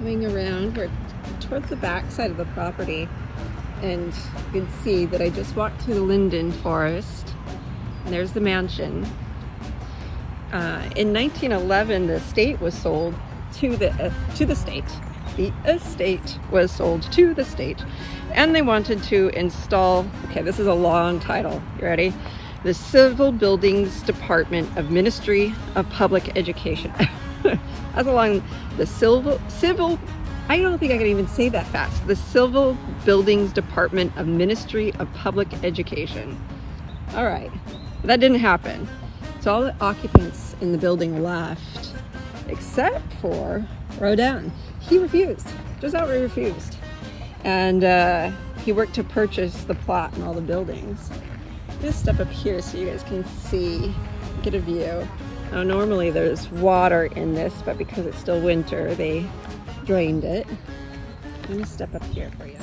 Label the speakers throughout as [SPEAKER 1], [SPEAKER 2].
[SPEAKER 1] coming around. We're towards the back side of the property, and you can see that I just walked through the linden forest, and there's the mansion. In 1911, the estate was sold to the state. The estate was sold to the state, and they wanted to install, okay, this is a long title, you ready? The Civil Buildings Department of Ministry of Public Education. That's along the civil, I don't think I can even say that fast. The Civil Buildings Department of Ministry of Public Education. All right, that didn't happen. So all the occupants in the building left, except for Rodin. He refused, just outright refused. And he worked to purchase the plot and all the buildings. Just step up here so you guys can see, get a view. Now normally there's water in this, but because it's still winter, they drained it. Let me step up here for you.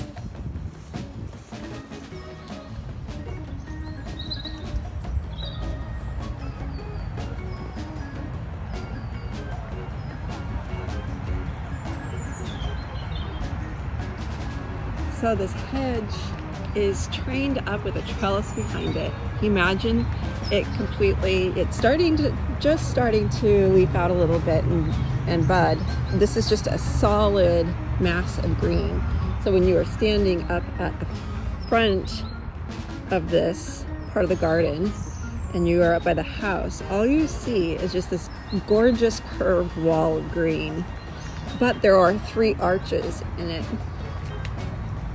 [SPEAKER 1] So this hedge is trained up with a trellis behind it. Imagine it completely, it's just starting to leaf out a little bit and bud. This is just a solid mass of green. So when you are standing up at the front of this part of the garden and you are up by the house, all you see is just this gorgeous curved wall of green. But there are 3 arches in it.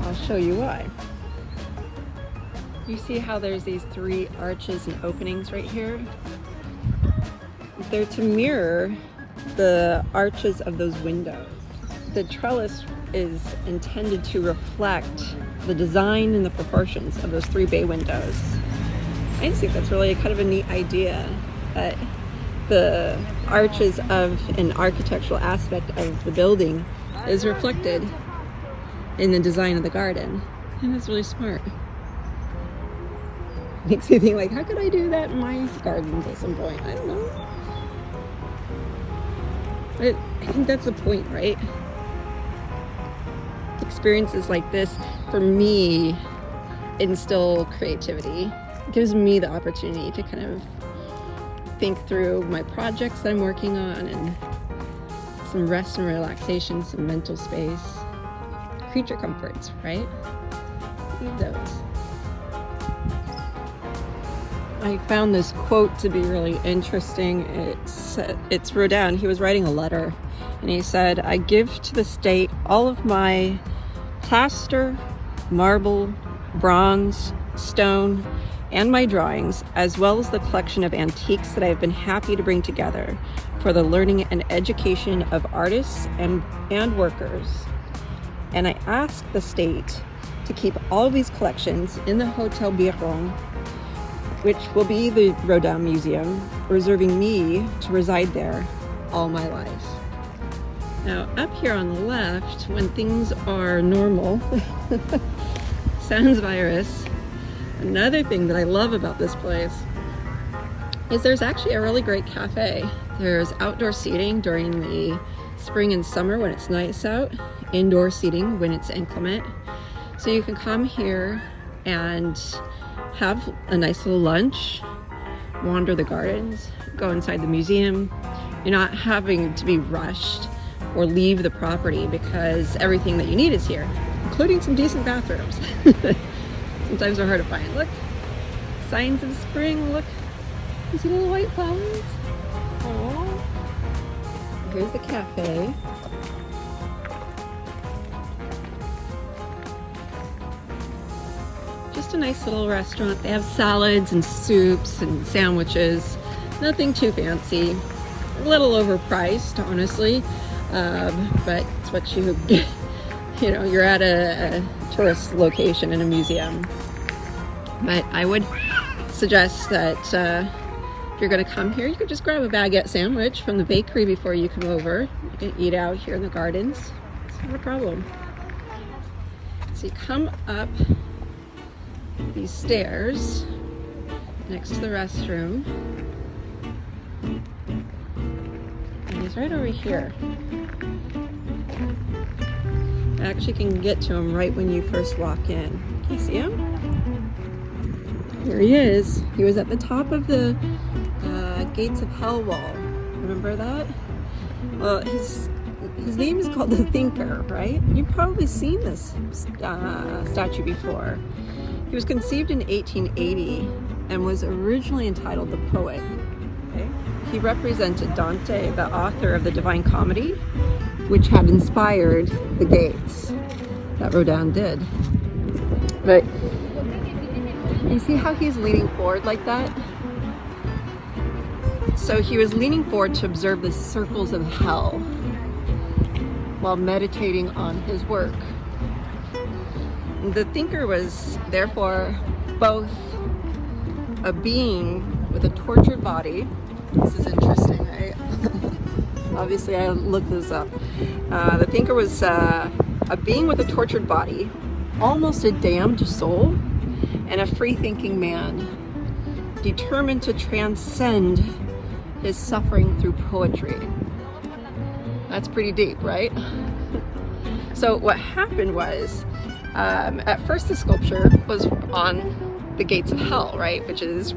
[SPEAKER 1] I'll show you why. You see how there's these 3 arches and openings right here? They're to mirror the arches of those windows. The trellis is intended to reflect the design and the proportions of those 3 bay windows. I just think that's really kind of a neat idea, that the arches of an architectural aspect of the building is reflected in the design of the garden. And that's really smart. Makes me think, like, how could I do that in my gardens at some point? I don't know. But I think that's the point, right? Experiences like this, for me, instill creativity. It gives me the opportunity to kind of think through my projects that I'm working on, and some rest and relaxation, some mental space. Creature comforts, right? Need those. I found this quote to be really interesting. It's Rodin. He was writing a letter, and he said, "I give to the state all of my plaster, marble, bronze, stone, and my drawings, as well as the collection of antiques that I have been happy to bring together for the learning and education of artists and workers. And I ask the state to keep all of these collections in the Hotel Biron, which will be the Rodin Museum, reserving me to reside there all my life." Now, up here on the left, when things are normal, sans virus, another thing that I love about this place is there's actually a really great cafe. There's outdoor seating during the spring and summer when it's nice out, indoor seating when it's inclement. So you can come here and have a nice little lunch, wander the gardens, go inside the museum. You're not having to be rushed or leave the property because everything that you need is here, including some decent bathrooms. Sometimes they're hard to find. Look, signs of spring, look. You see little white flowers? Aww. Here's the cafe. Just a nice little restaurant. They have salads and soups and sandwiches. Nothing too fancy. A little overpriced, honestly. But it's what you get. You know, you're at a tourist location in a museum. But I would suggest that if you're going to come here, you could just grab a baguette sandwich from the bakery before you come over. You can eat out here in the gardens. It's not a problem. So you come up these stairs next to the restroom. And he's right over here. I actually can get to him right when you first walk in. Can you see him? Here he is. He was at the top of the Gates of Hell wall. Remember that? Well, his name is called the Thinker, right? You've probably seen this statue before. He was conceived in 1880 and was originally entitled The Poet. Okay? He represented Dante, the author of the Divine Comedy, which had inspired the gates that Rodin did. But you see how he's leaning forward like that? So he was leaning forward to observe the circles of hell while meditating on his work. The Thinker was therefore both a being with a tortured body. This is interesting, right? Obviously I looked this up. The Thinker was a being with a tortured body, almost a damned soul, and a free-thinking man, determined to transcend his suffering through poetry. That's pretty deep, right? So what happened was, at first the sculpture was on the Gates of Hell, right? Which is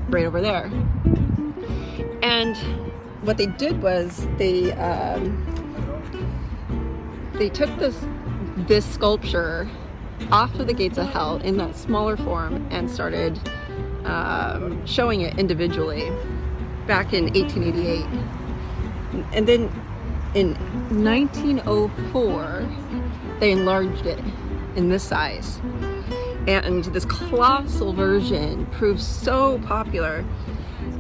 [SPEAKER 1] right over there. And what they did was they took this sculpture off of the Gates of Hell in that smaller form and started showing it individually back in 1888. And then in 1904 they enlarged it in this size, and this colossal version proved so popular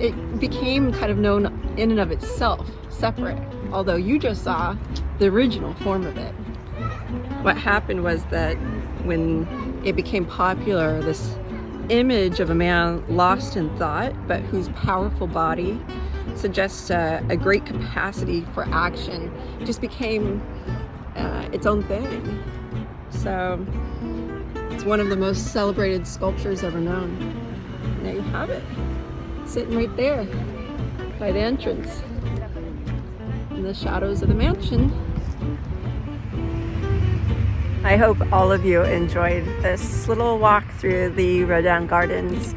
[SPEAKER 1] it became kind of known in and of itself, separate, although you just saw the original form of it. What happened was that when it became popular, this image of a man lost in thought but whose powerful body suggests a great capacity for action just became its own thing. So it's one of the most celebrated sculptures ever known. And there you have it, sitting right there by the entrance in the shadows of the mansion. I hope all of you enjoyed this little walk through the Rodin Gardens.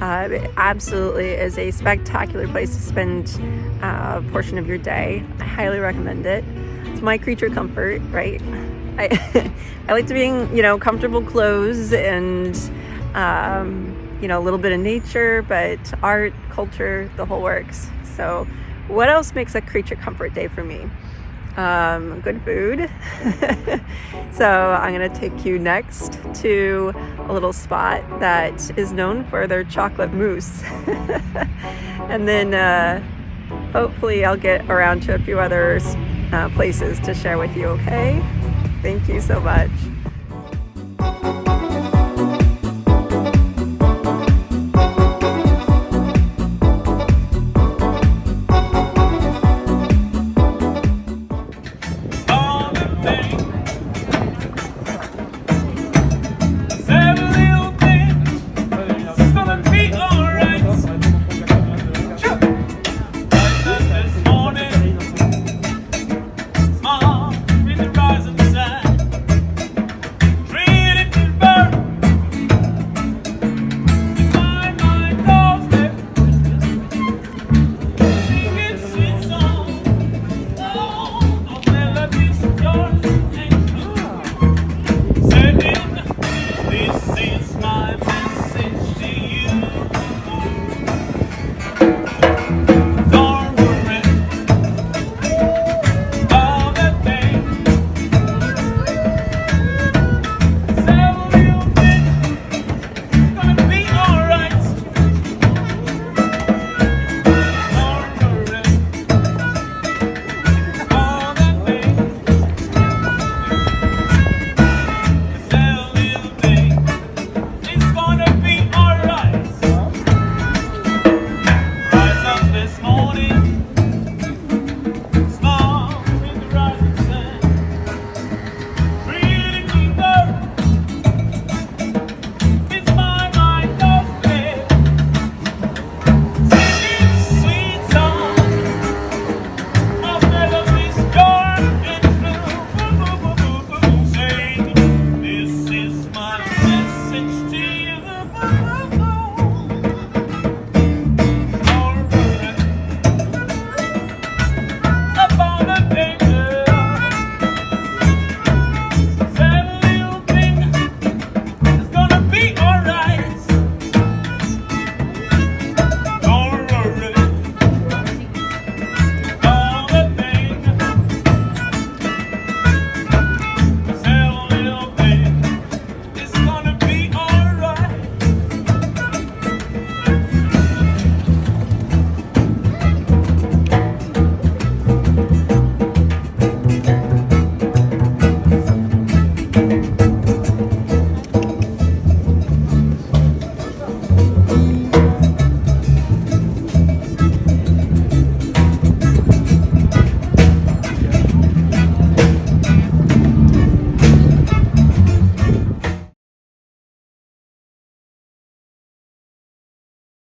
[SPEAKER 1] It absolutely is a spectacular place to spend a portion of your day. I highly recommend it. It's my creature comfort, right? I like to be in, comfortable clothes and, a little bit of nature, but art, culture, the whole works. So what else makes a creature comfort day for me? Good food. So I'm gonna take you next to a little spot that is known for their chocolate mousse. And then hopefully I'll get around to a few other places to share with you, okay? Thank you so much.